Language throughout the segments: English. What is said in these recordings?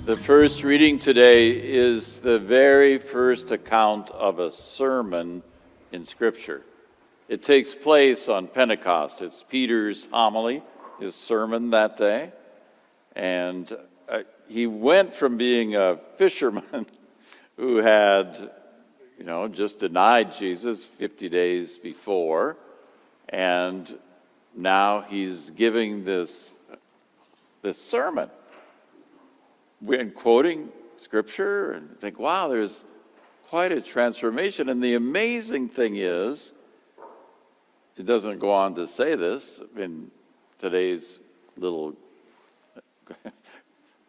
The first reading today is the very first account of a sermon in Scripture. It takes place on Pentecost. It's Peter's homily, his sermon that day. And he went from being a fisherman who had, just denied Jesus 50 days before, and now he's giving this sermon. When quoting Scripture and think, wow, there's quite a transformation. And the amazing thing is, it doesn't go on to say this in today's little,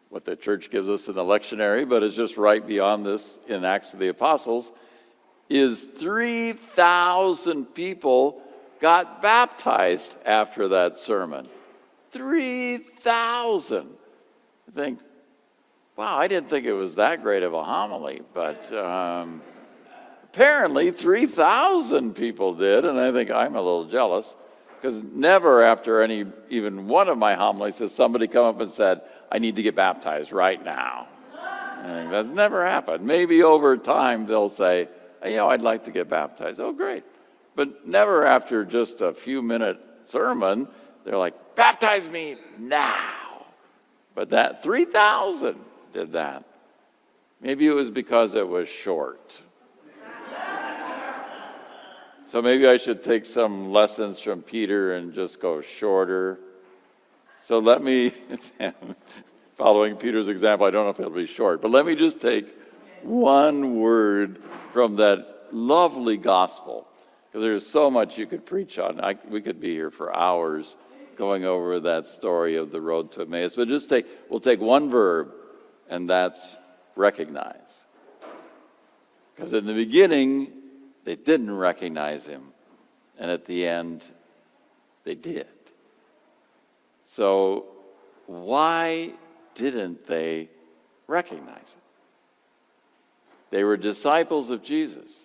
what the church gives us in the lectionary, but it's just right beyond this in Acts of the Apostles, is 3,000 people got baptized after that sermon. 3,000. I think, wow, I didn't think it was that great of a homily, but apparently 3,000 people did, and I think I'm a little jealous, because never after even one of my homilies has somebody come up and said, I need to get baptized right now. I think that's never happened. Maybe over time they'll say, I'd like to get baptized. Oh, great. But never after just a few-minute sermon, they're like, baptize me now. But that 3,000 did that. Maybe it was because it was short. So maybe I should take some lessons from Peter and just go shorter. So let me, following Peter's example, I don't know if it'll be short, but let me just take one word from that lovely gospel, because there's so much you could preach on. We could be here for hours going over that story of the road to Emmaus, but we'll take one verb, and that's recognize. Because in the beginning, they didn't recognize him, and at the end, they did. So why didn't they recognize him? They were disciples of Jesus,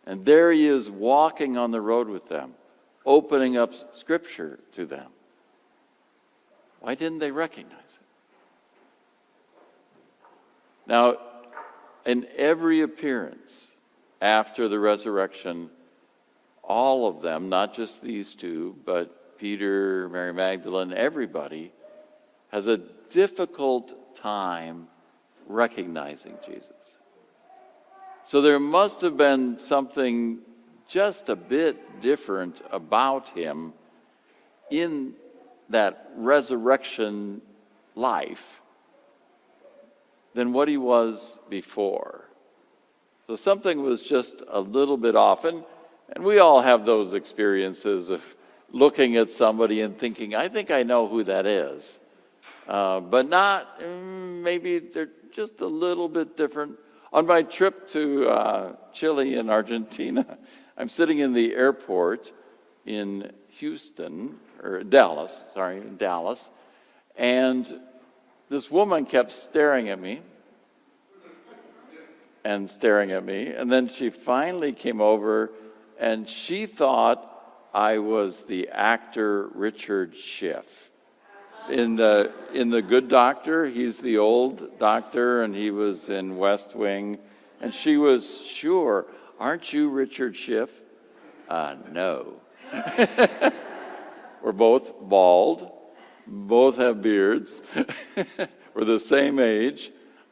and there he is walking on the road with them, opening up Scripture to them. Why didn't they recognize him? Now, in every appearance after the resurrection, all of them, not just these two, but Peter, Mary Magdalene, everybody, has a difficult time recognizing Jesus. So there must have been something just a bit different about him in that resurrection life than what he was before. So something was just a little bit off. And we all have those experiences of looking at somebody and thinking, I think I know who that is. But not, maybe they're just a little bit different. On my trip to Chile and Argentina, I'm sitting in the airport in Dallas, and this woman kept staring at me, and then she finally came over, and she thought I was the actor Richard Schiff. In the Good Doctor, he's the old doctor, and he was in West Wing, and she was sure, aren't you Richard Schiff? No. We're both bald, both have beards, we're the same age.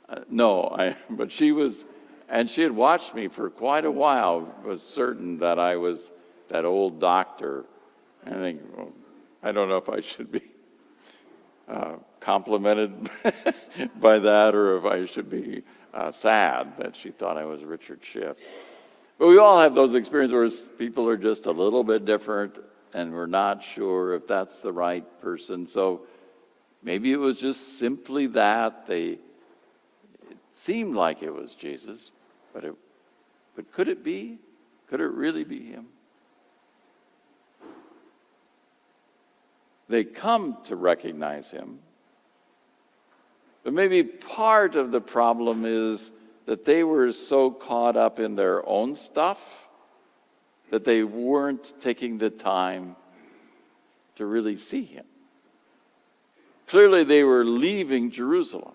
But she was, and she had watched me for quite a while, was certain that I was that old doctor. And I think, well, I don't know if I should be complimented by that, or if I should be sad that she thought I was Richard Schiff. But we all have those experiences where people are just a little bit different, and we're not sure if that's the right person. So maybe it was just simply that it seemed like it was Jesus, but could it be? Could it really be him? They come to recognize him, but maybe part of the problem is that they were so caught up in their own stuff that they weren't taking the time to really see him. Clearly, they were leaving Jerusalem.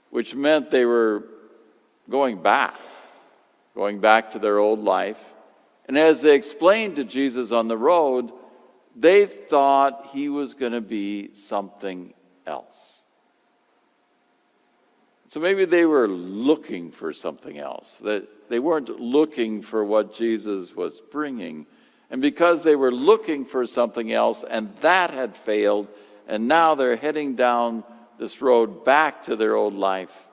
which meant they were going back to their old life. And as they explained to Jesus on the road, they thought he was going to be something else. So maybe they were looking for something else, that they weren't looking for what Jesus was bringing. And because they were looking for something else and that had failed, and now they're heading down this road back to their old life,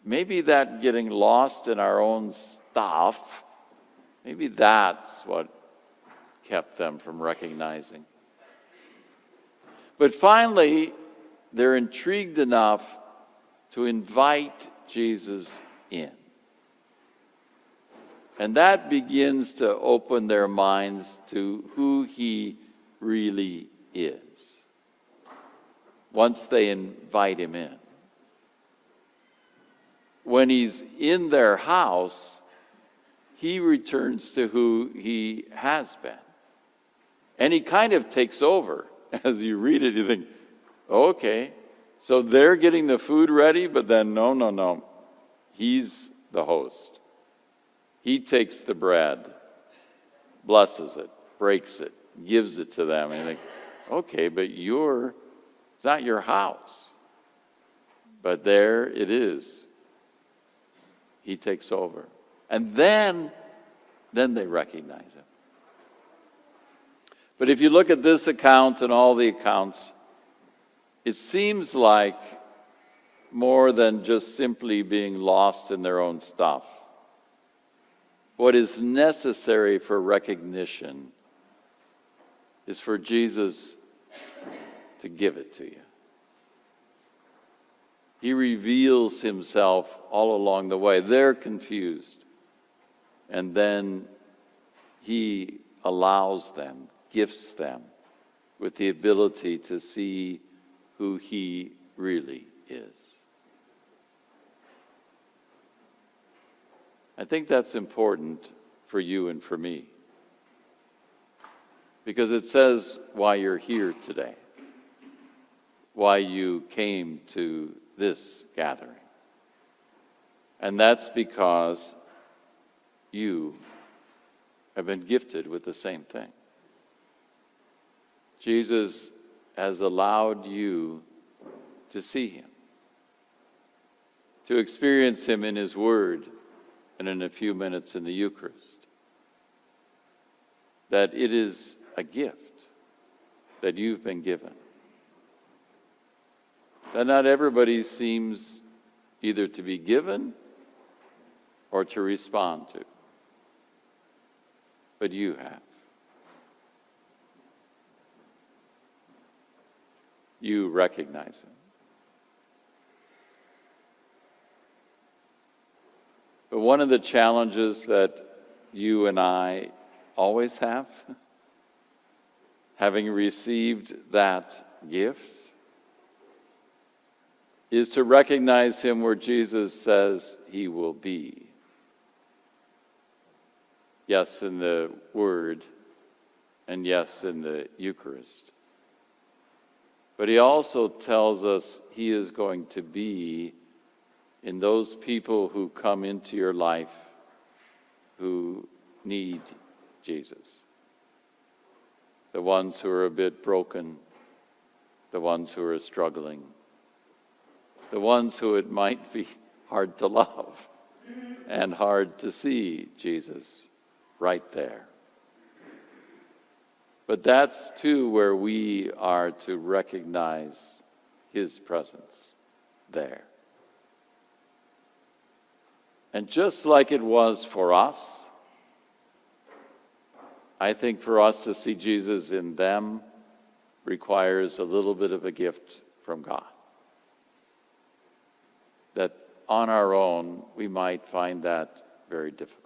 maybe that getting lost in our own stuff, maybe that's what kept them from recognizing. But finally, they're intrigued enough to invite Jesus in. And that begins to open their minds to who he really is, once they invite him in. When he's in their house, he returns to who he has been. And he kind of takes over. As you read it, you think, okay, so they're getting the food ready, but then no. He's the host. He takes the bread, blesses it, breaks it, gives it to them. And you think, okay, but it's not your house. But there it is. He takes over. And then they recognize him. But if you look at this account and all the accounts, it seems like more than just simply being lost in their own stuff. What is necessary for recognition is for Jesus to give it to you. He reveals himself all along the way. They're confused. And then he allows them, gifts them with the ability to see who he really is. I think that's important for you and for me, because it says why you're here today, why you came to this gathering. And that's because you have been gifted with the same thing. Jesus has allowed you to see him, to experience him in his word and in a few minutes in the Eucharist. That it is a gift that you've been given. That not everybody seems either to be given or to respond to. But you have. You recognize him. But one of the challenges that you and I always have, having received that gift, is to recognize him where Jesus says he will be. Yes, in the Word, and yes, in the Eucharist. But he also tells us he is going to be in those people who come into your life who need Jesus. The ones who are a bit broken, the ones who are struggling, the ones who it might be hard to love and hard to see Jesus right there. But that's too where we are to recognize his presence there. And just like it was for us, I think for us to see Jesus in them requires a little bit of a gift from God. That on our own, we might find that very difficult.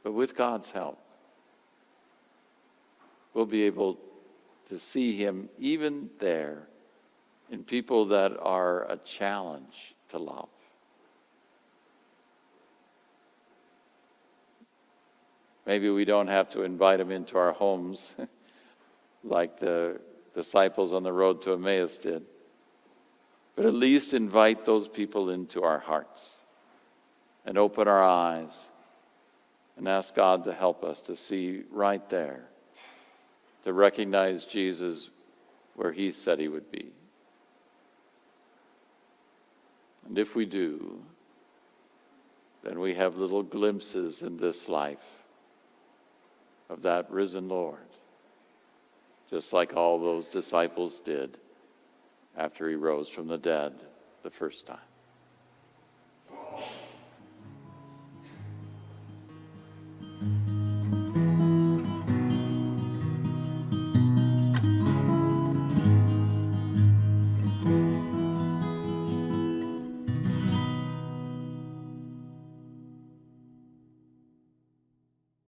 But with God's help, we'll be able to see him even there in people that are a challenge to love. Maybe we don't have to invite him into our homes like the disciples on the road to Emmaus did. But at least invite those people into our hearts and open our eyes and ask God to help us to see right there, to recognize Jesus where he said he would be. And if we do, then we have little glimpses in this life of that risen Lord, just like all those disciples did after he rose from the dead the first time.